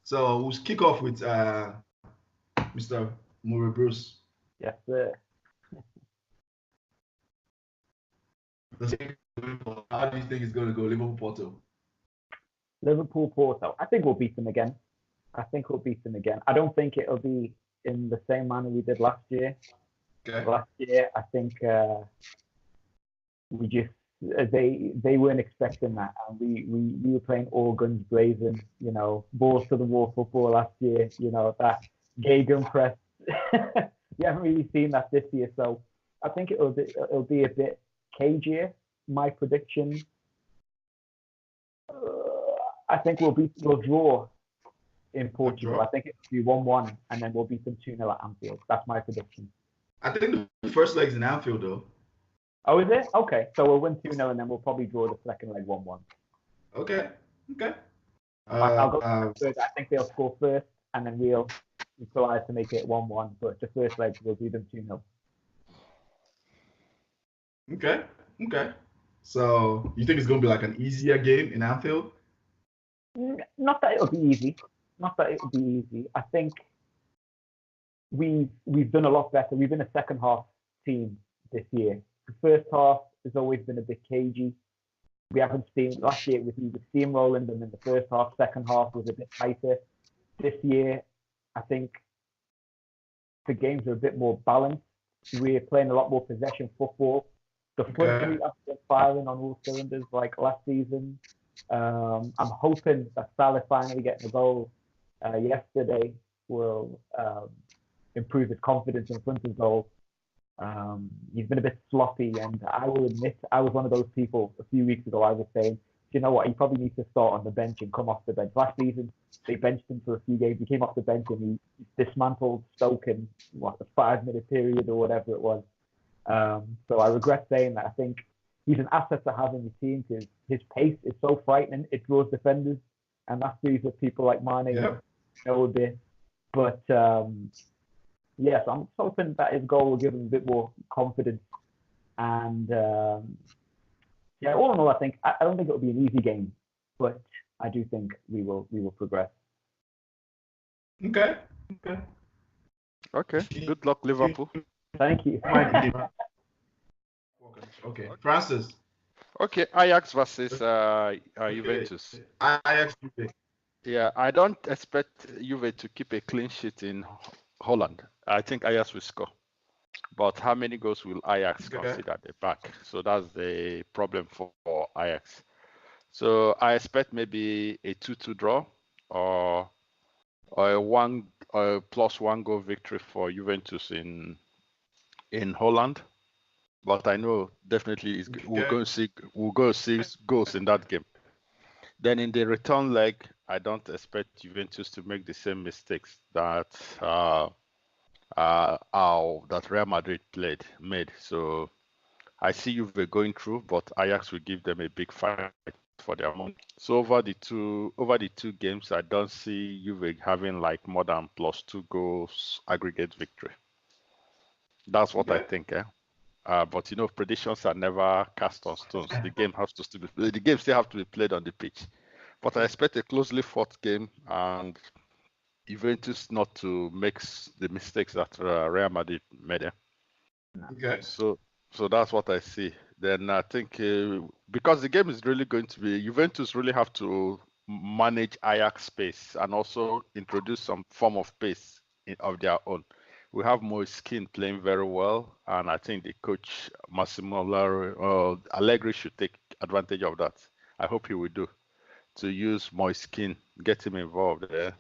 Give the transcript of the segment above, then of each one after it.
So we'll kick off with Mr. Murray Bruce. Yes, sir. How do you think it's going to go, Liverpool Porto? Liverpool Porto. I think we'll beat them again. I don't think it'll be in the same manner we did last year. Okay. Last year, I think we just they weren't expecting that, and we were playing all guns blazing, balls to the wall football last year. That gegenpress. You haven't really seen that this year, so I think it'll be a bit cagier. My prediction. I think we'll draw in Portugal. I think it'll be 1-1, and then we'll beat them 2-0 at Anfield. That's my prediction. I think the first leg's in Anfield, though. Oh, is it? Okay, so we'll win 2-0, and then we'll probably draw the second leg 1-1. Okay. I'll go first. I think they'll score first, and then we'll equalize to make it 1-1. But the first leg, we'll beat them 2-0. Okay. So you think it's going to be like an easier game in Anfield? Not that it'll be easy. I think we've done a lot better. We've been a second half team this year. The first half has always been a bit cagey. We haven't seen last year with steamrolling them in the first half. Second half was a bit tighter. This year, I think the games are a bit more balanced. We're playing a lot more possession football. The front three are firing on all cylinders like last season. I'm hoping that Salah finally getting a goal yesterday will improve his confidence in front of goal. He's been a bit sloppy, and I will admit I was one of those people a few weeks ago. I was saying, you know what, he probably needs to start on the bench and come off the bench. Last season, they benched him for a few games. He came off the bench and he dismantled Stoke in the 5-minute period or whatever it was. So I regret saying that. I think he's an asset to have in the team because his pace is so frightening. It draws defenders, and that frees up people like Mane a bit. But yes, I'm hoping that his goal will give him a bit more confidence. And all in all, I don't think it'll be an easy game, but I do think we will progress. Okay. Good luck, Liverpool. Thank you. Okay. Francis. Okay, Ajax versus Juventus. Ajax. Yeah, I don't expect Juve to keep a clean sheet in Holland. I think Ajax will score. But how many goals will Ajax consider at the back? So that's the problem for Ajax. So I expect maybe a 2-2 draw or a +1 goal victory for Juventus in Holland. But I know definitely we're going to see goals in that game. Then in the return leg, I don't expect Juventus to make the same mistakes that Real Madrid made. So I see Juve going through, but Ajax will give them a big fight for their money. So over the two games, I don't see Juve having like more than +2 goals aggregate victory. That's what I think. But predictions are never cast on stones. The game still have to be played on the pitch. But I expect a closely fought game and Juventus not to make the mistakes that Real Madrid made. Okay. So that's what I see. Then I think because the game is really going to be, Juventus really have to manage Ajax space and also introduce some form of pace of their own. We have Moise Kean playing very well, and I think the coach Massimo Allegri should take advantage of that. I hope he will do, to use Moise Kean, get him involved there.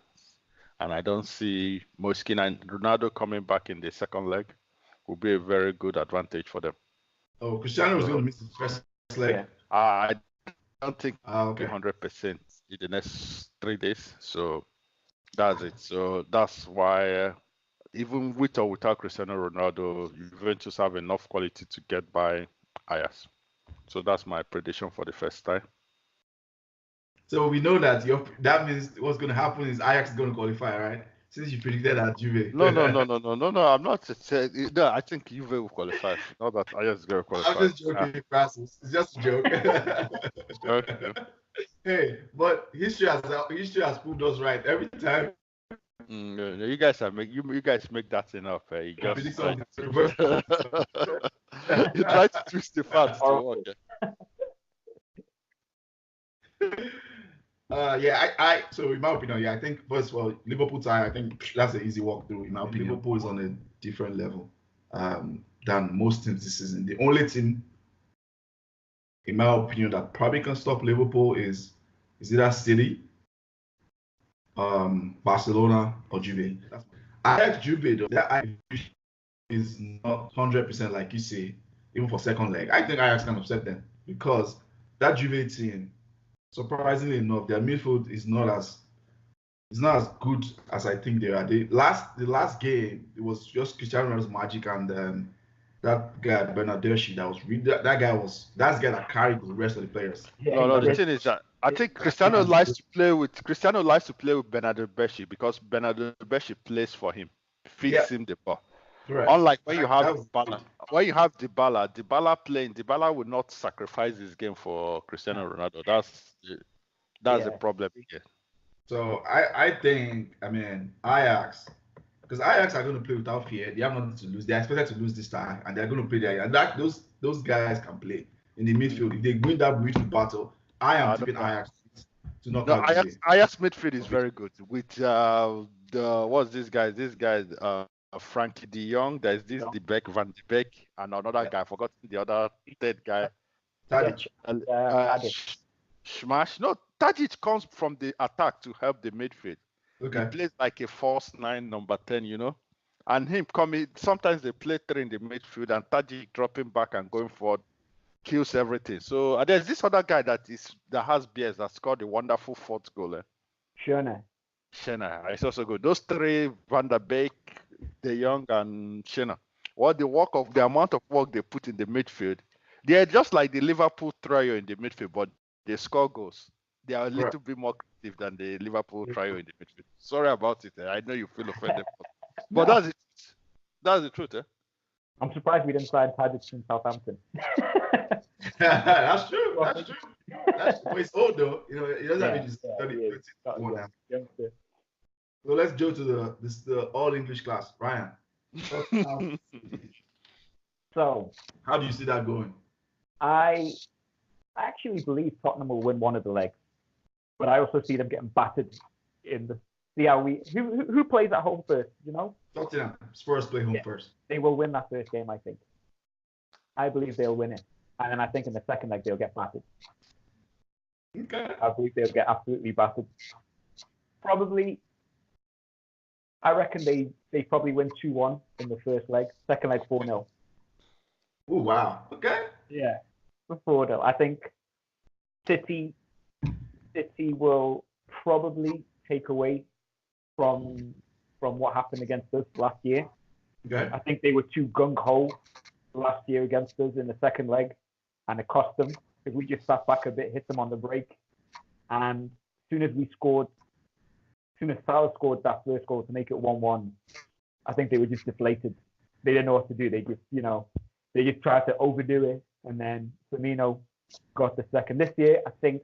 And I don't see Moise Kean and Ronaldo coming back in the second leg will be a very good advantage for them. Oh, Cristiano was going to miss his first leg. I don't think 100% in the next 3 days. So that's it. So that's why even with or without Cristiano Ronaldo, Juventus have enough quality to get by Ajax. So that's my prediction for the first time. So we know that that means what's going to happen is Ajax is going to qualify, right? Since you predicted that Juve. No. I'm not saying. No, I think Juve will qualify. Not that Ajax is going to qualify. I'm just joking, Francis. It's just a joke. Hey, but history has proved us right every time. No, you guys you guys make that enough. You just Predict try something to reverse. you try to twist the facts to work. Yeah, so in my opinion, yeah, I think first of all, Liverpool tie, I think that's an easy walkthrough. In my opinion, Liverpool is on a different level than most teams this season. The only team, in my opinion, that probably can stop Liverpool is either City, Barcelona, or Juve. I like Juve though. That is not 100% like you say, even for second leg. I think Ajax can upset them because that Juve team, surprisingly enough, their midfield is not as good as I think they are. The last game, it was just Cristiano Ronaldo's magic and that guy Bernardeschi that was that's the guy that carried the rest of the players. No, the thing is that I think Cristiano likes to play with Bernardo Beschi because Bernardo Beschi plays for him, feeds him the ball. Correct. Unlike when you have Dybala playing, Dybala would not sacrifice his game for Cristiano Ronaldo. That's the problem here. So I think, Ajax, because Ajax are going to play without fear. They have nothing to lose. They are expected to lose this time, and they're going to play there. And those guys can play in the midfield. If they win that midfield battle, I am tipping Ajax to knock out. Ajax midfield is very good with what's this guy? This guy, Frankie De Jong. There's this Van de Beek, and another guy. I forgot the other third guy. Tadic. Smash. No, Tadic comes from the attack to help the midfield. Okay. He plays like a false 9, number 10, and him coming. Sometimes they play 3 in the midfield, and Tadic dropping back and going forward kills everything. So there's this other guy that has BS that scored a wonderful 4th goal. Schöne, it's also good. Those 3, Van der Beek, De Jong, and Schöne. The amount of work they put in the midfield, they're just like the Liverpool trio in the midfield, but they score goals. They are a little bit more creative than the Liverpool trio in the midfield. Sorry about it. I know you feel offended, but that's it. That's the truth. I'm surprised we didn't sign Tadic from Southampton. That's true. But it's old though. He doesn't have his 31 now. So let's go to the all English class, Ryan. So how do you see that going? I actually believe Tottenham will win one of the legs, but I also see them getting battered in the. See how who plays at home first? Tottenham. Spurs play home first. They will win that first game, I think. I believe they'll win it, and then I think in the second leg they'll get battered. Okay. I believe they'll get absolutely battered. Probably. I reckon they probably win 2-1 in the first leg. Second leg 4-0. Oh wow. Okay. Yeah. 4-0. I think City will probably take away from what happened against us last year. Okay. I think they were too gung-ho last year against us in the second leg, and it cost them. If we just sat back a bit, hit them on the break, and as soon as Salah scored that first goal to make it 1-1, I think they were just deflated. They didn't know what to do. They just tried to overdo it, and then Firmino got the second. This year, I think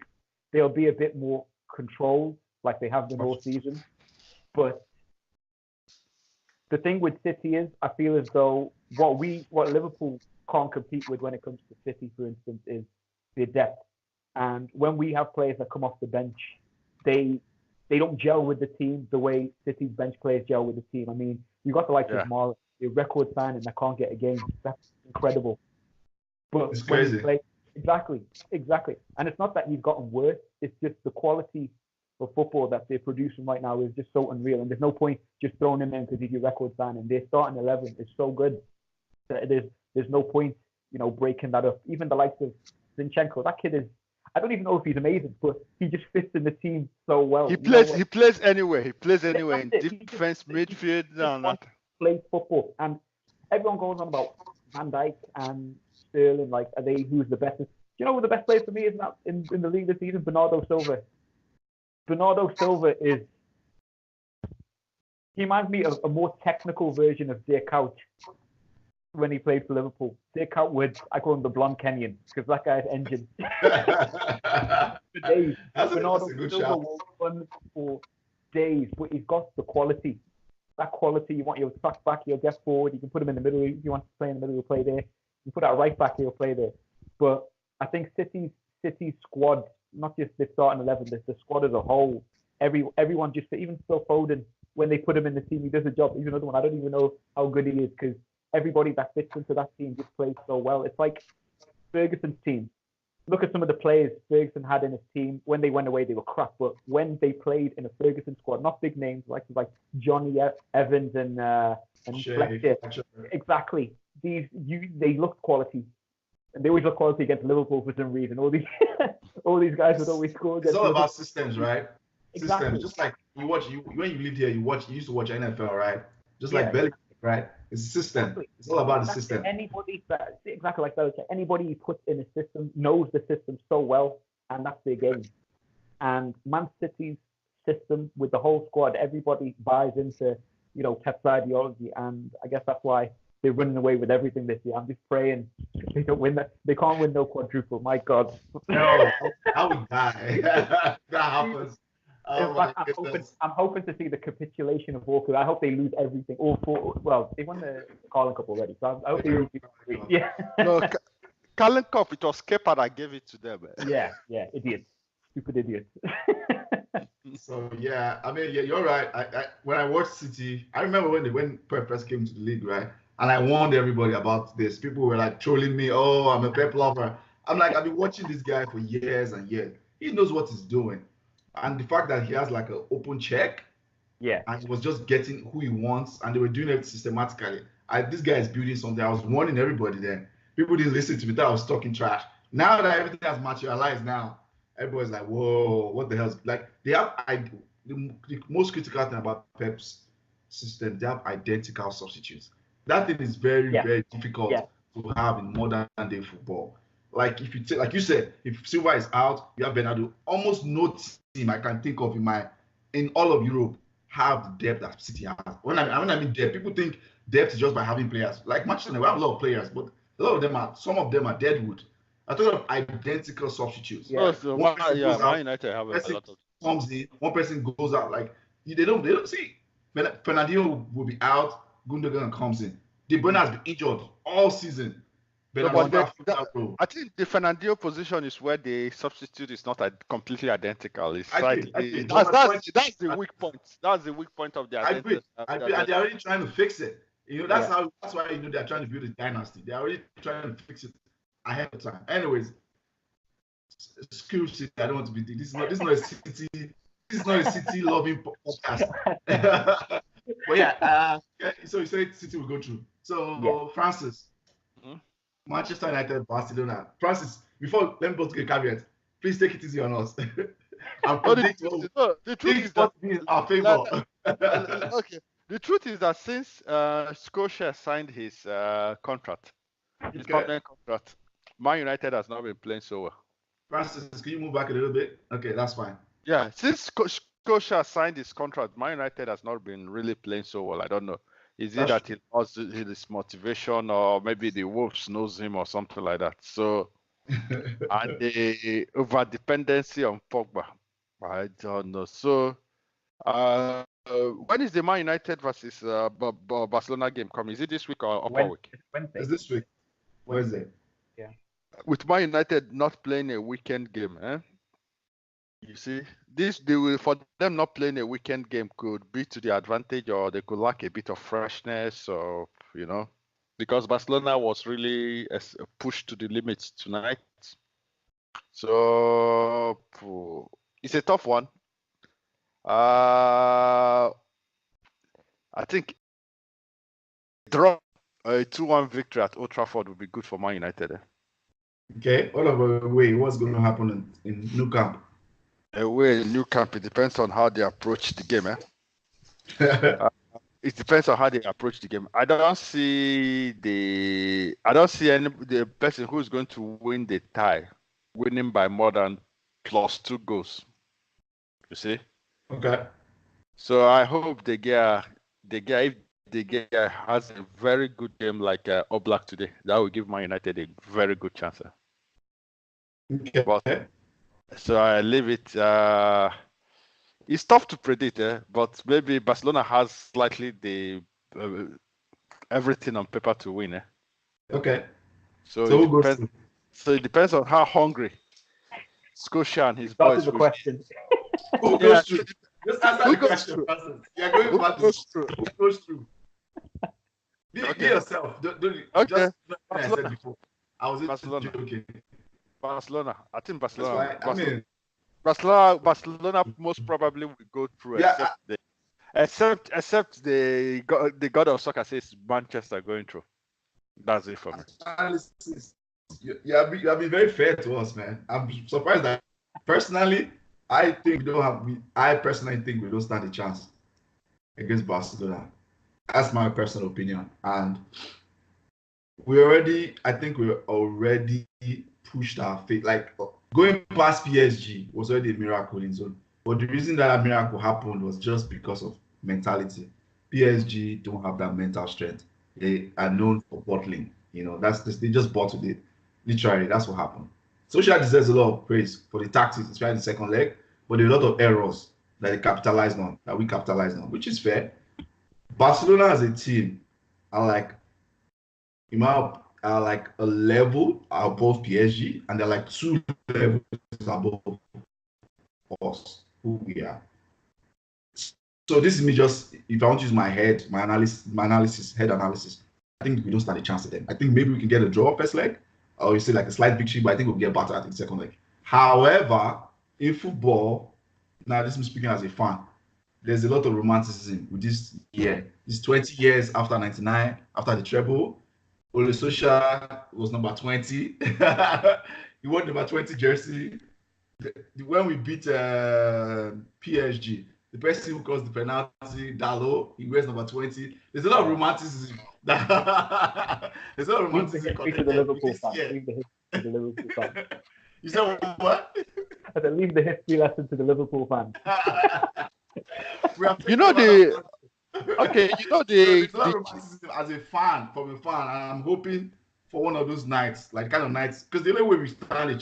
they'll be a bit more controlled, like they have been all season. But the thing with City is, I feel as though what Liverpool can't compete with when it comes to City, for instance, is their depth. And when we have players that come off the bench, they don't gel with the team the way City's bench players gel with the team. I mean, you got the likes of Marlon, a record signing that can't get a game. That's incredible. But it's crazy. Exactly. And it's not that he's gotten worse. It's just the quality of football that they're producing right now is just so unreal. And there's no point just throwing him in because he's your record signing. Their starting 11 is so good that there's no point, breaking that up. Even the likes of Zinchenko, that kid is. I don't even know if he's amazing, but he just fits in the team so well. He plays anywhere. He plays anywhere in defense, midfield. Plays football, and everyone goes on about Van Dijk and Sterling. Like, who's the best? Do you know who the best player for me is now in the league this season? Bernardo Silva. Bernardo Silva he reminds me of a more technical version of Dirk Kuyt. when he played for Liverpool. Take out Woods. I call him the blonde Kenyan because that guy's engine. For days. That's Bernardo a good Silva shot. will run for days, but he's got the quality. That quality, you want your track back, he'll get forward. You can put him in the middle. If you want to play in the middle, he'll play there. You put that right back, he'll play there. But I think City's squad, not just the starting 11, the squad as a whole, everyone just, even Phil Foden, when they put him in the team, he does a job. He's another one. I don't even know how good he is because everybody that fits into that team just plays so well. It's like Ferguson's team. Look at some of the players Ferguson had in his team. When they went away, they were crap. But when they played in a Ferguson squad, not big names like Johnny Evans and Fletcher. Exactly. They looked quality. And they always look quality against Liverpool for some reason. All these guys would always score. It's all about systems, right? Exactly. Systems. Just like when you lived here, you used to watch NFL, right? Just like Belichick, right? It's a system. Exactly. It's all about the system. Anybody exactly like Belichick. Anybody you put in a system knows the system so well, and that's their game. And Man City's system with the whole squad, everybody buys into Pep's ideology, and I guess that's why they're running away with everything this year. I'm just praying they don't win that. They can't win no quadruple. My God. No, I would die. That happens. I'm hoping to see the capitulation of Walker. I hope they lose everything. All four. Well, they won the Carling Cup already, so I hope they lose. Yeah. No, Carling Cup. It was Kepa that gave it to them. Yeah, idiots, stupid idiots. So yeah, I mean, yeah, you're right. I when I watched City, I remember when Pep first came to the league, right? And I warned everybody about this. People were like trolling me. Oh, I'm a Pep lover. I'm like, I've been watching this guy for years and years. He knows what he's doing. And the fact that he has like an open check, and he was just getting who he wants, and they were doing it systematically. This guy is building something. I was warning everybody then. People didn't listen to me. That I was talking trash. Now that everything has materialized, now everybody's like, whoa, what the hell? Like they have the most critical thing about Pep's system. They have identical substitutes. That thing is very, very difficult to have in modern day football. Like if you take, like you said, if Silva is out, you have Bernardo. Almost no team I can think of in all of Europe have the depth that City has. When I mean depth, people think depth is just by having players. Like Manchester, we have a lot of players, but some of them are deadwood. I talk about identical substitutes. Man United have a lot of. Comes in, one person goes out. Like they don't see. Fernandinho will be out. Gundogan comes in. De Bruyne has been injured all season. I think the Fernandinho position is where the substitute is not completely identical. It's that's the weak point. That's the weak point of the identity. I agree. And they're already trying to fix it. That's why they're trying to build a dynasty. They're already trying to fix it ahead of time. Anyways, screw City. I don't want to be. This is not a City. This is not a City loving podcast. But so you said City will go through. So Francis. Manchester United, Barcelona. Francis, before let me go to the caveat. Please take it easy on us. The truth is that in our favor. Okay. The truth is that since Scotia signed his contract, his permanent contract, Man United has not been playing so well. Francis, can you move back a little bit? Okay, that's fine. Yeah, since Scotia signed his contract, Man United has not been really playing so well. I don't know. Is it that he lost his motivation, or maybe the Wolves knows him or something like that? So, and the over dependency on Pogba, I don't know. So, when is the Man United versus Barcelona game coming? Is it this week or upper week? Wednesday. It's this week. Wednesday. Yeah. With Man United not playing a weekend game, you see, for them not playing a weekend game could be to the advantage, or they could lack a bit of freshness, or because Barcelona was really pushed to the limits tonight. So it's a tough one. I think draw a 2-1 victory at Old Trafford would be good for Man United. Okay, all of the way, what's going to happen in Nou Camp? Away in Nou Camp, it depends on how they approach the game. It depends on how they approach the game. I don't see the person who's going to win the tie winning by more than +2 goals. You see? Okay. So I hope they get if De Gea has a very good game like Oblak today, that will give Man United a very good chance. Okay. But so I leave it. It's tough to predict, but maybe Barcelona has slightly the everything on paper to win. Okay. So who it goes depends. through? So it depends on how hungry Scotia and his Started boys the will question. Who Yeah. goes through? Just answer Who the goes question through? first. You're going Who back to goes through? who goes through. Be Okay. yourself. Don't Okay. just like I Barcelona. said before. I was just Barcelona. joking. Barcelona. I think That's Barcelona. why I mean, Barcelona most probably will go through, yeah, except the god of soccer says Manchester going through. That's it for me. analysis. You have been very fair to us, man. I'm surprised that personally, I personally think we don't stand a chance against Barcelona. That's my personal opinion. And I think we already pushed our fate. Like going past PSG was already a miracle in zone. But the reason that miracle happened was just because of mentality. PSG don't have that mental strength. They are known for bottling. They just bottled it. Literally, that's what happened. Solskjaer deserves a lot of praise for the tactics, especially in the second leg, but there are a lot of errors that we capitalized on, which is fair. Barcelona as a team are like a level above PSG, and they're like 2 levels above us, who we are. So this is me just, if I want to use my head analysis, I think we don't stand a chance at them. I think maybe we can get a draw first leg, or you say like a slight victory, but I think we'll get better at the second leg. However, in football, now this is me speaking as a fan, there's a lot of romanticism with this year. It's 20 years after 99, after the treble. Ole Solskjaer was number 20. He wore number 20 jersey. When we beat PSG, the person who caused the penalty, Dalot, he wears number 20. There's a lot of romanticism. There's a lot of Leave the romanticism history to the Liverpool fans. year. Leave the history to the Liverpool fans. You said what? I said, leave the history lesson to the Liverpool fans. You know the okay. You know there's a lot of romanticism as a fan, from a fan, and I'm hoping for one of those nights, like kind of nights, because the only way we stand a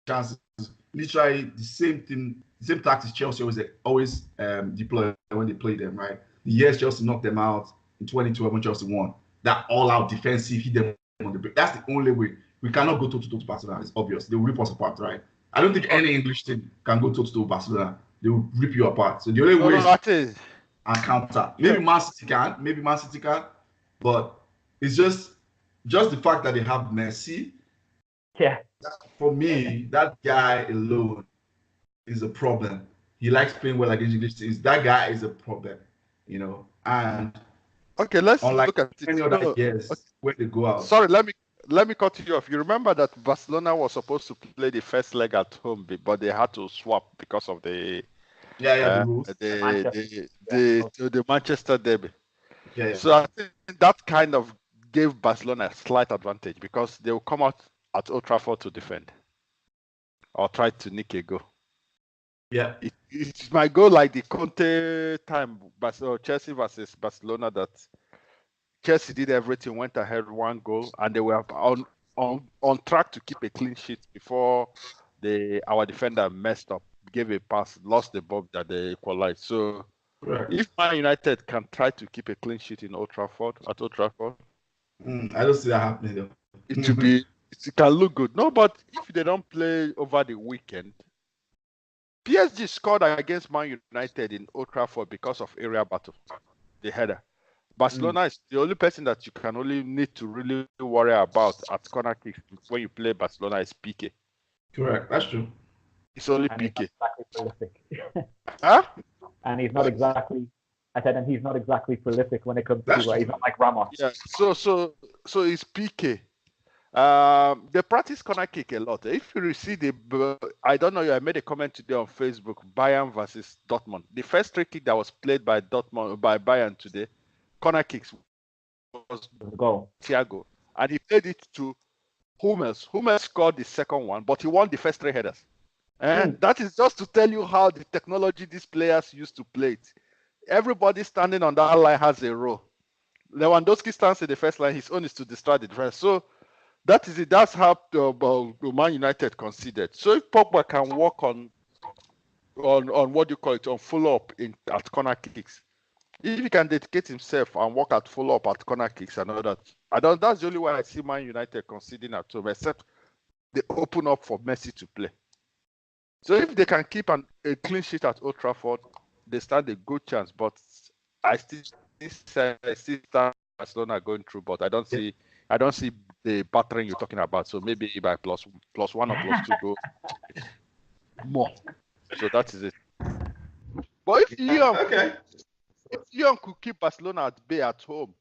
chance is literally the same thing, the same tactics Chelsea always deploy when they play them, right? The years Chelsea knocked them out in 2012 when Chelsea won, that all-out defensive, hit them on the break. That's the only way. We cannot go toe-to-toe to Barcelona. It's obvious. They will rip us apart, right? I don't think any English team can go toe-to-toe to Barcelona. They will rip you apart. So the only way is and counter. Maybe Man City can, but it's just the fact that they have Messi. Yeah. For me, that guy alone is a problem. He likes playing well against English teams. That guy is a problem, And okay, let's look at any other years where they go out. Sorry, let me cut you off. You remember that Barcelona was supposed to play the first leg at home, but they had to swap because of the the rules. The Manchester derby. Yeah. So I think that kind of gave Barcelona a slight advantage because they will come out at Old Trafford to defend or try to nick a goal. Yeah. It might go like the Conte time, Chelsea versus Barcelona, that Chelsea did everything, went ahead 1 goal, and they were on track to keep a clean sheet before our defender messed up, gave a pass, lost the ball that they equalized. So if Man United can try to keep a clean sheet at Old Trafford, I don't see that happening though. It can look good. No, but if they don't play over the weekend, PSG scored against Man United in Old Trafford because of area battle, the header. Barcelona is the only person that you can only need to really worry about at corner kicks when you play Barcelona is Piqué. Correct, that's true. It's only Piqué. Exactly prolific. Huh? And he's not exactly. I said, and he's not exactly prolific when it comes to. He's not like Ramos. Yeah. So it's Piqué. They practice corner kick a lot. If you see I don't know. I made a comment today on Facebook. Bayern versus Dortmund. The first free kick that was played by Bayern today, corner kicks, was goal. Thiago, and he played it to Hummels. Hummels scored the second one, but he won the first 3 headers. And that is just to tell you how the technology these players used to play it. Everybody standing on that line has a role. Lewandowski stands in the first line. His own is to distract the defense. So that is it. That's how Man United conceded. So if Pogba can work on what do you call it, on follow up at corner kicks, if he can dedicate himself and work at follow up at corner kicks and all that, that's the only way I see Man United conceding at home, except they open up for Messi to play. So if they can keep a clean sheet at Old Trafford, they stand a good chance. But I still start Barcelona going through, but I don't see the battering you're talking about. So maybe by plus one or plus two goals more. So that is it. But if Lyon could keep Barcelona at bay at home,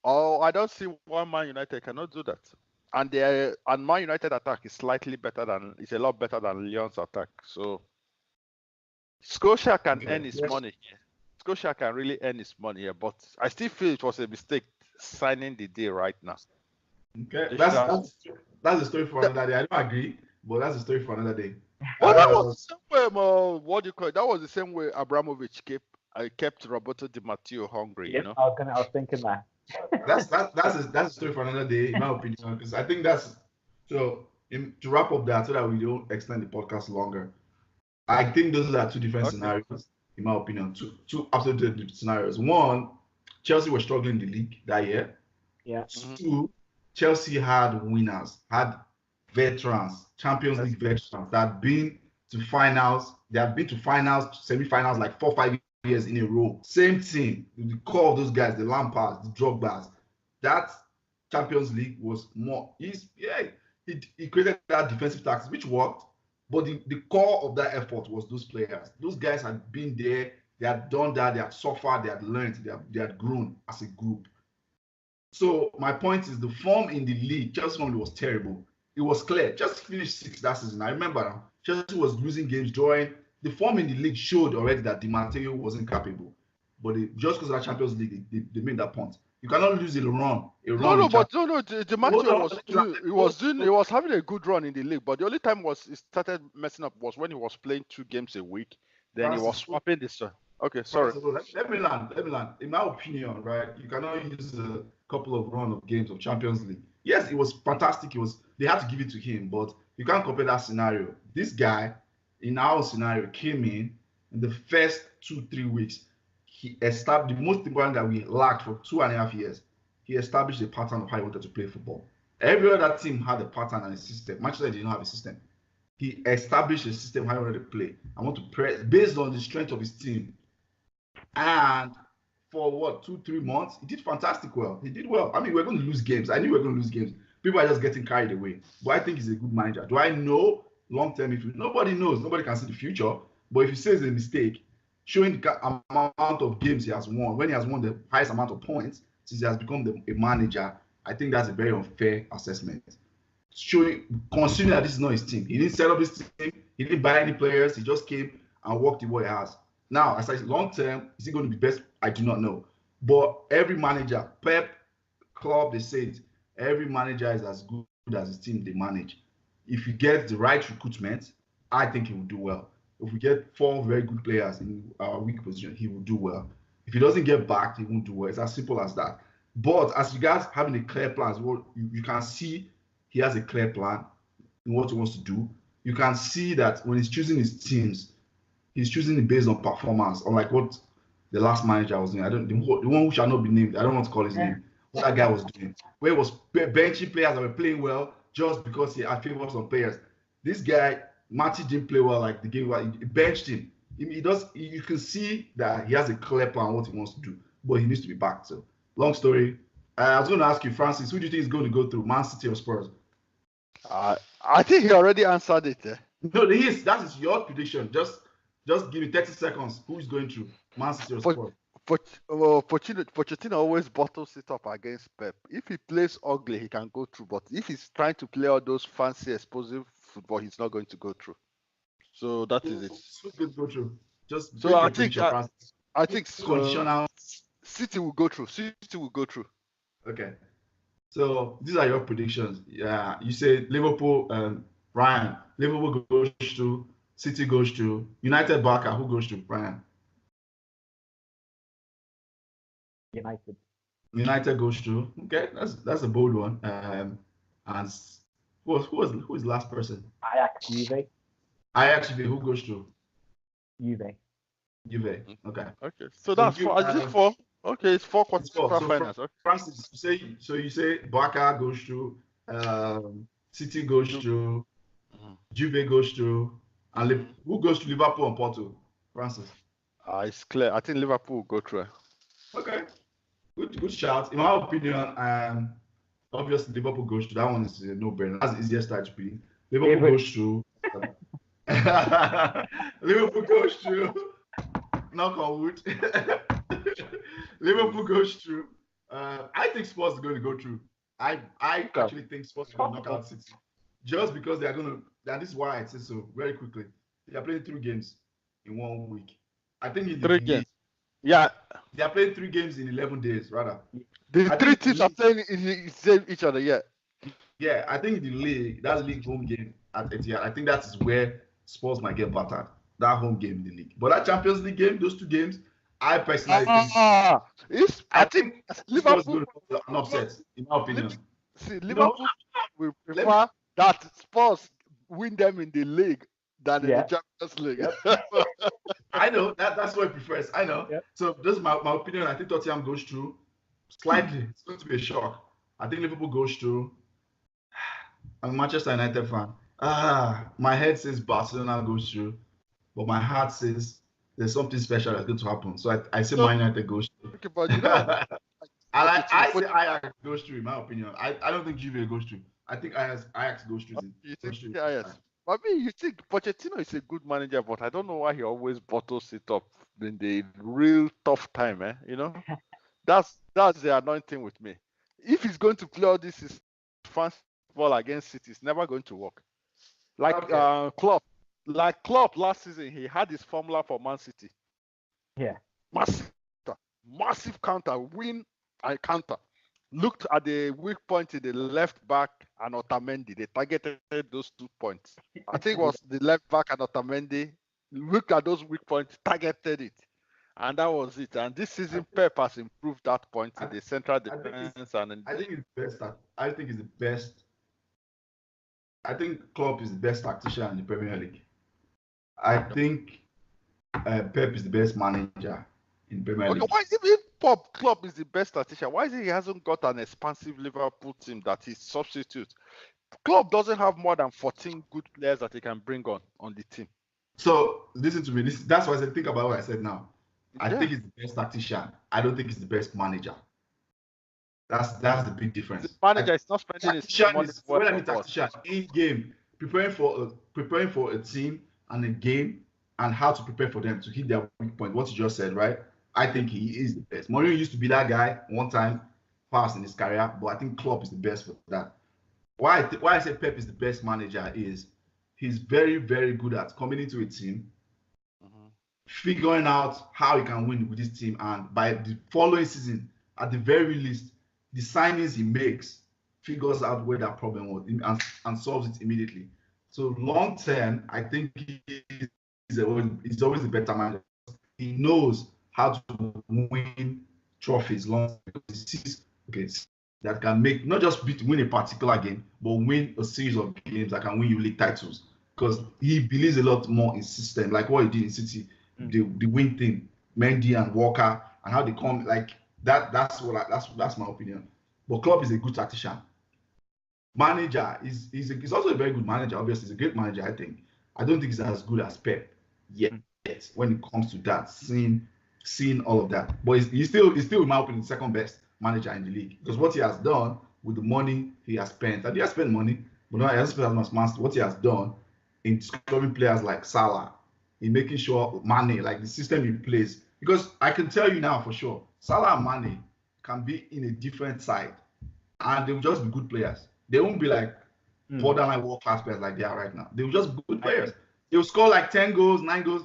I don't see why Man United cannot do that. And Man United attack is a lot better than Lyon's attack. So Scotia can earn his money here. Scotia can really earn his money here, but I still feel it was a mistake signing the deal right now. Okay, that's a story for another day. I don't agree, but that's a story for another day. Well, that was the same way. What do you call it? That was the same way Abramovich kept Roberto Di Matteo hungry. Yep, You know. I was thinking that. That's a story for another day, in my opinion, because I think that's so. To wrap up that, so that we don't extend the podcast longer, I think those are two different scenarios, in my opinion. Two absolutely different scenarios. One, Chelsea was struggling in the league that year. Yeah. Two, Chelsea had winners, had veterans, Champions League veterans that had been to finals. They had been to finals, semi-finals like 4-5 years in a row. Same team. The core of those guys, the Lampards, the Drogbas. That Champions League was more. He created that defensive tactics, which worked. But the core of that effort was those players. Those guys had been there. They had done that. They had suffered. They had learned. They had grown as a group. So my point is the form in the league, Chelsea form was terrible. It was clear. Chelsea finished 6th that season. I remember now. Chelsea was losing games, drawing. The form in the league showed already that Di Matteo wasn't capable. But just because of that Champions League, they made that point. You cannot lose a run. Di Matteo was having a good run in the league, but the only time he started messing up was when he was playing 2 games a week. Then he was swapping this. Okay, sorry. Let me land. In my opinion, right, you cannot use a couple of run of games of Champions League. Yes, it was fantastic. They had to give it to him, but you can't compare that scenario. This guy, in our scenario, came in the first 2-3 weeks. He established the most important that we lacked for 2.5 years. He established a pattern of how he wanted to play football. Every other team had a pattern and a system. Manchester did not have a system. He established a system how he wanted to play. I want to press based on the strength of his team. And for 2-3 months, he did fantastic well. He did well. I mean, we're going to lose games. I knew we were going to lose games. People are just getting carried away. But I think he's a good manager. Do I know long term? Nobody knows. Nobody can see the future. But if he says a mistake, showing the amount of games he has won, when he has won the highest amount of points since he has become a manager, I think that's a very unfair assessment. Considering that this is not his team. He didn't set up his team. He didn't buy any players. He just came and worked the way he has. Now, as I said, long term, is he going to be best? I do not know. But every manager, Pep, Klopp, they say it, every manager is as good as his team they manage. If you get the right recruitment, I think he will do well. If we get 4 very good players in our weak position, he will do well. If he doesn't get backed, he won't do well. It's as simple as that. But as regards having a clear plan, you can see he has a clear plan in what he wants to do. You can see that when he's choosing his teams, he's choosing it based on performance, unlike what the last manager was doing. The one who shall not be named. I don't want to call his name. What that guy was doing, where he was benching players that were playing well just because he had favor some players. This guy, Marty, didn't play well like the game. He benched him. He does. You can see that he has a clear plan what he wants to do, but he needs to be backed. So, long story. I was going to ask you, Francis, who do you think is going to go through, Man City or Spurs? I think he already answered it. No, that is your prediction. Just give me 30 seconds. Who is going through, Man City or Spurs? Pochettino always bottles it up against Pep. If he plays ugly, he can go through. But if he's trying to play all those fancy, explosive football, he's not going to go through. So that is it. Who's going to go through? So I think City will go through. City will go through. Okay. So these are your predictions. Yeah, you say Liverpool, Ryan. Liverpool goes through. City goes through. United, Barca. Who goes through, Ryan? United. United goes through. Okay, that's a bold one. And who is the last person? Ajax, Juve, Ajax, who goes through? Juve. Juve. Okay. Okay, so So that's you four. Is it four? Okay, it's four it's four. So quarterfinals. Okay. Francis, you say Barca goes through, City goes through, Juve goes through, and who goes to Liverpool and Porto? Francis. It's clear. I think Liverpool will go through. Okay. Good shout. In my opinion, obviously Liverpool goes through. That one is a no-brainer. That's the easiest start to be. Liverpool goes through. Liverpool goes through. Knock on wood. Liverpool goes through. I think Spurs is going to go through. I actually think Spurs are going to knock out City. Just because they are going to, and this is why I say so very quickly. They are playing 3 games in 1 week. I think in the 3 games. Yeah. They are playing 3 games in 11 days, rather. The 3 teams are playing each other, yeah. Yeah, I think in the league, that's league home game at Etihad. I think that is where Spurs might get battered. That home game in the league. But that Champions League game, those 2 games, I personally I think Liverpool is going to an upset, in my opinion. Liverpool will prefer that Spurs win them in the league than in the Champions League. Yep. I know that's what he prefers. I know. Yep. So this is my opinion. I think Tottenham goes through slightly. It's going to be a shock. I think Liverpool goes through. I'm a Manchester United fan. My head says Barcelona goes through, but my heart says there's something special that's going to happen. So I say Man United goes through. Okay, but you know, I say Ajax goes through, in my opinion. I don't think Juve goes through. I think Ajax goes through. You think Ajax? I mean, you think Pochettino is a good manager, but I don't know why he always bottles it up in the real tough time, You know, that's the annoying thing with me. If he's going to play all this is fancy football against City, it's never going to work. Like Klopp last season, he had his formula for Man City. Yeah. Massive counter, win and counter. Looked at the weak point in the left back and Otamendi. They targeted those 2 points. I think it was the left back and Otamendi. Looked at those weak points, targeted it. And that was it. And this season, Pep has improved that point in the central defense. I think it's best. I think it's the best. I think Klopp is the best tactician in the Premier League. I think Pep is the best manager in Premier League. Why if Klopp is the best tactician, why is he hasn't got an expansive Liverpool team that he substitutes? Klopp doesn't have more than 14 good players that he can bring on the team. So listen to me. That's why I said think about what I said now. I think he's the best tactician. I don't think he's the best manager. That's the big difference. The manager is not spending his money. When I mean tactician, in game, preparing for a team and a game and how to prepare for them to hit their weak point. What you just said, right? I think he is the best. Mourinho used to be that guy one time, past in his career, but I think Klopp is the best for that. Why I say Pep is the best manager is he's very, very good at coming into a team, figuring out how he can win with this team, and by the following season, at the very least, the signings he makes figures out where that problem was and solves it immediately. So long term, I think he's always the better manager. He knows how to win trophies long because he sees that can make not just win a particular game, but win a series of games that can win you league titles. Because he believes a lot more in system, like what he did in City, the win thing, Mendy and Walker, and how they come like that. That's my opinion. But Klopp is a good tactician. Manager he's also a very good manager. Obviously, he's a great manager. I think. I don't think he's as good as Pep yet when it comes to that. Seeing all of that, but he's still, in my opinion, second best manager in the league because what he has done with the money he has spent, and he has spent money, but not he hasn't spent as much money. What he has done in scoring players like Salah, in making sure Mane, like the system he plays, because I can tell you now for sure, Salah and Mane can be in a different side, and they will just be good players. They won't be like borderline world-class players like they are right now. They will just be good players. They will score like 10 goals, 9 goals.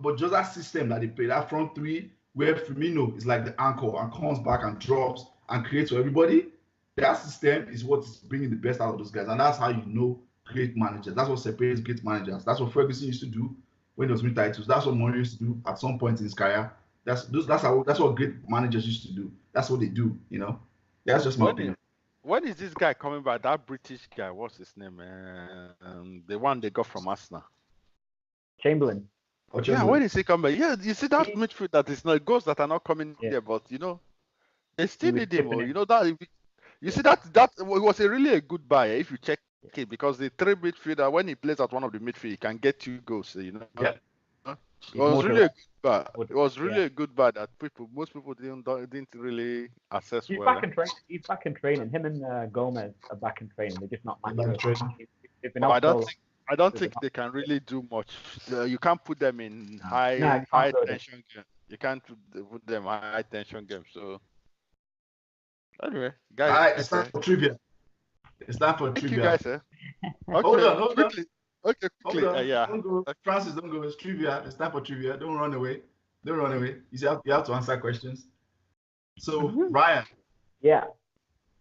But just that system that they play, that front three, where Firmino is like the anchor and comes back and drops and creates for everybody, that system is what is bringing the best out of those guys. And that's how you know great managers. That's what separates great managers. That's what Ferguson used to do when he was winning titles. That's what Mourinho used to do at some point in his career. That's what great managers used to do. That's what they do. That's just my opinion. When is this guy coming back? That British guy, what's his name? The one they got from Arsenal. Chamberlain. Yeah, when is he coming? Yeah, you see that midfield that is not goals that are not coming there, but they still need him. That you see that it was really a good buy if you check it, because the three midfielder, when he plays at one of the midfield, he can get 2 goals. Yeah. It was really a good buy. It was really a good buy that most people didn't really assess He's well. back in training. He's back in training. Him and Gomez are back in training. They're just not matching. I don't think they can really do much. You can't put them in high tension game. You can't put them high tension games. So anyway, guys, all right, it's time for trivia. Thank you, guys. Okay, hold on. Quickly. Okay, quickly. Yeah. Don't go. Francis, don't go. It's trivia. It's time for trivia. Don't run away. You have to answer questions. So, Ryan. Yeah.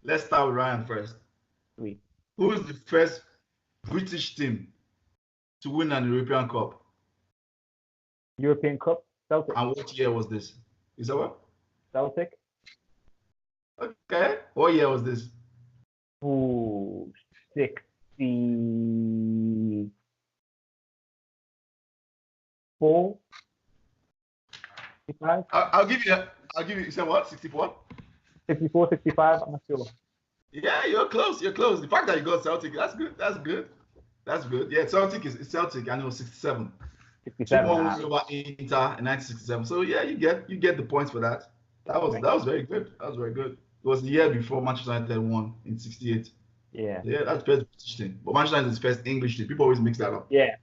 Let's start with Ryan first. Sweet. Who is the first British team to win an European Cup? European Cup? Celtic. And what year was this? Is that what? Celtic. Okay. What year was this? Ooh, 64. 65? I'll give you. You said what? 64? 64, 65. I'm not sure. Yeah, you're close. The fact that you got Celtic, that's good. Yeah, Celtic is Celtic. I know 67. 67. 2-1 over Inter in 1967. So yeah, you get the points for that. That was very good. It was the year before Manchester United won in 68. Yeah. Yeah, that's the first British team. But Manchester United is the first English team. People always mix that up. Yeah.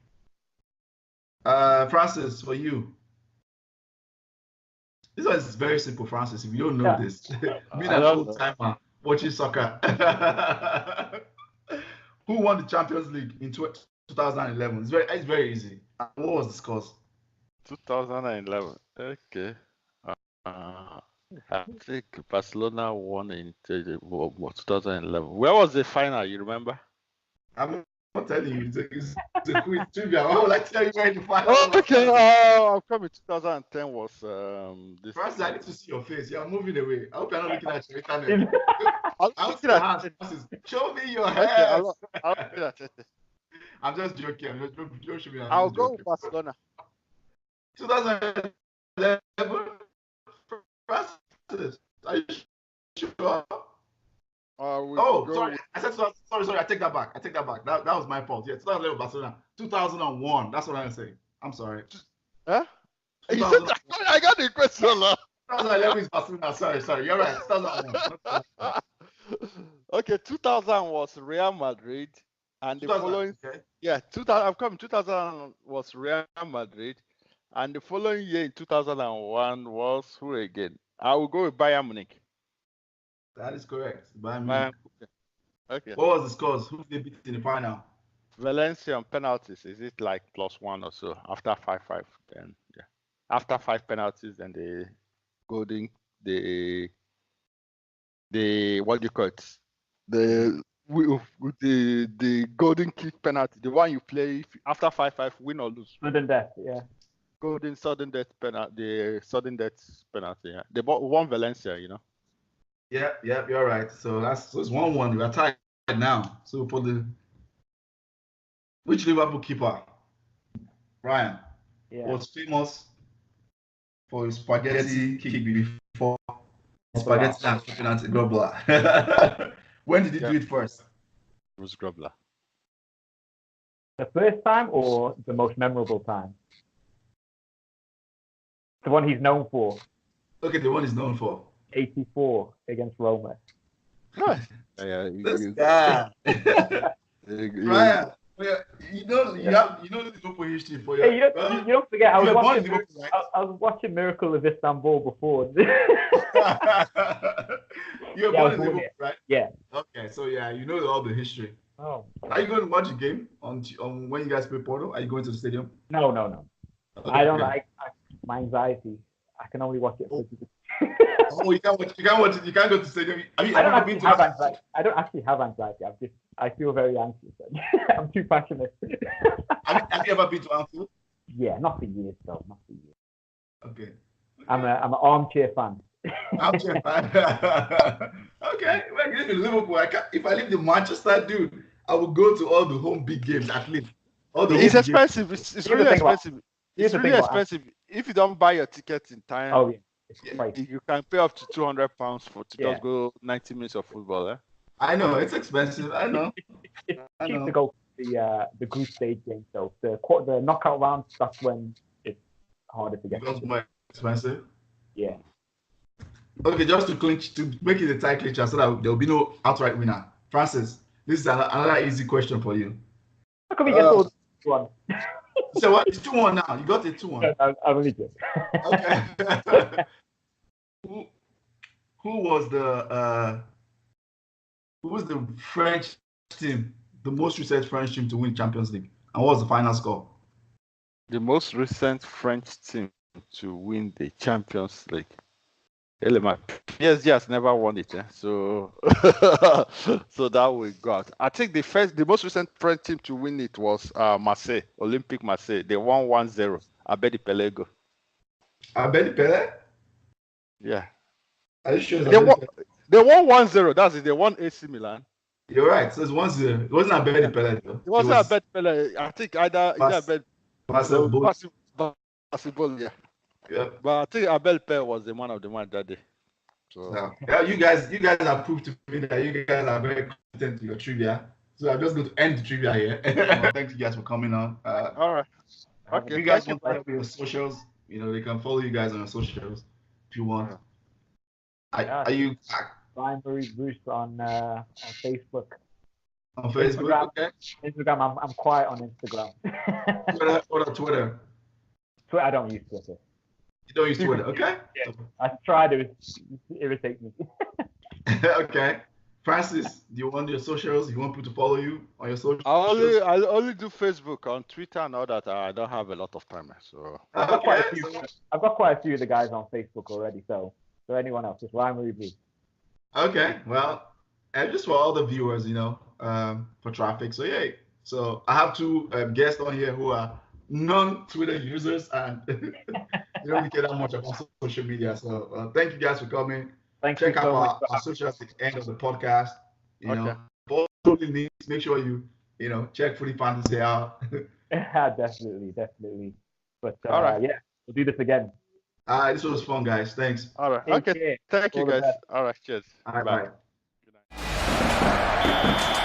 Francis, for you. This one is very simple, Francis. If you don't know this, being an old timer watching soccer. Who won the Champions League in 2011? It's very easy. What was the scores? 2011. Okay. I think Barcelona won in 2011. Where was the final? You remember? I'm not telling you. It's a quiz trivia. Why would I tell you where the final? Oh, okay. I'm coming. 2010 was this. Francis, I need to see your face. You're moving away. I hope you're not looking at your internet. Show me your hands. Okay, I'm just joking. Don't show me. I'll go with Barcelona. 2011. Francis, are you sure? Sorry. I said sorry. I take that back. That was my fault. Yeah, 2011 Barcelona. 2001. That's what I'm saying. I'm sorry. Huh? I got the question. 2011 is Barcelona. Sorry. You're right. 2001. Okay, 2000 was Real Madrid, and the following 2000 was Real Madrid, and the following year in 2001 was who again? I will go with Bayern Munich. That is correct. Bayern Munich. Okay. What was the scores? Who did they beat in the final? Valencia on penalties. Is it like +1 or so? After 5-5, then yeah. After 5 penalties, then the what do you call it? The golden kick penalty, the one you play after 5-5, win or lose. Sudden death, yeah. Golden sudden death penalty, the sudden death penalty. Yeah, they won Valencia, Yeah, you're right. So it's 1-1. We are tied now. So for which Liverpool keeper, Ryan, was famous for his spaghetti kick before spaghetti and penalty Grobler? When did he do it first? It was Grobler. The first time or the most memorable time? The one he's known for. Okay, the one he's known for. 84 against Roma. This guy. Ryan, you know the Liverpool history for you. Hey, you don't forget, I was watching Miracle of Istanbul before. You were born in Liverpool, right? Yeah. Okay, so you know all the history. Oh. Are you going to watch a game on when you guys play Porto? Are you going to the stadium? No. Okay. I don't like my anxiety. I can only watch it. You can't watch it. You can't go to the stadium. I don't actually have anxiety. I feel very anxious. I'm too passionate. Have you ever been to Anfield? Yeah, not for years though. Not for years. Okay. I'm an armchair fan. Armchair fan. Okay, well, you live in Liverpool. If I live in Manchester, dude, I will go to all the home big games at least. All the It's home big games. expensive. It's really expensive. It's really expensive. If you don't buy your ticket in time, Oh, yeah. You can pay up to £200 to just go 90 minutes of football. Eh? I know it's expensive. I know. It's cheap to go to the group stage game. So the knockout rounds, that's when it's harder to get. Because more expensive. Yeah. Okay, just to make it a tight clincher so that there will be no outright winner. Francis, this is another easy question for you. How can we get all one? So what? It's 2-1 now. You got it 2-1. I'm really good. Okay. Who was the French team, the most recent French team to win Champions League, and what was the final score? The most recent French team to win the Champions League. PSG has never won it, so so that we got. I think the most recent French team to win it was Marseille, Olympique Marseille. They won 1-0. Abedi Pelego. Abedi Pele? Yeah. Are you sure? They won 1-0. That's it. They won AC Milan. You're right. So it's 1-0. It wasn't Abedi Pele though. It wasn't Abedi Pele. I think either Abedi possible, yeah. Yeah. But I think Abel Pele was the man of the match that day. So yeah, you guys have proved to me that you guys are very competent to your trivia. So I'm just going to end the trivia here. Thank you guys for coming on. All right. Okay. If you guys want to help your socials, they can follow you guys on your socials if you want. Are you Ryan Murray Bruce on Facebook? On Facebook, Instagram, okay. Instagram, I'm quiet on Instagram. What on Twitter? I don't use Twitter. You don't use Twitter, okay? Yeah, I tried it irritate me. Okay. Francis, do you want your socials? You want people to follow you on your socials? I only do Facebook. On Twitter and all that, I don't have a lot of time. So I've got quite a few of the guys on Facebook already. So anyone else, just Ryan Murray Bruce. Okay, well, and just for all the viewers, for traffic. So yeah, so I have two guests on here who are non-Twitter users and they don't really care that much about social media. So thank you guys for coming. Check out our socials at the end of the podcast. For all the needs, make sure you check Footy Fantasy out. definitely. But all right. Yeah, we'll do this again. This was fun, guys. Thanks. All right. Okay. Thank you, guys. All right. Cheers. All right. Bye. Good night.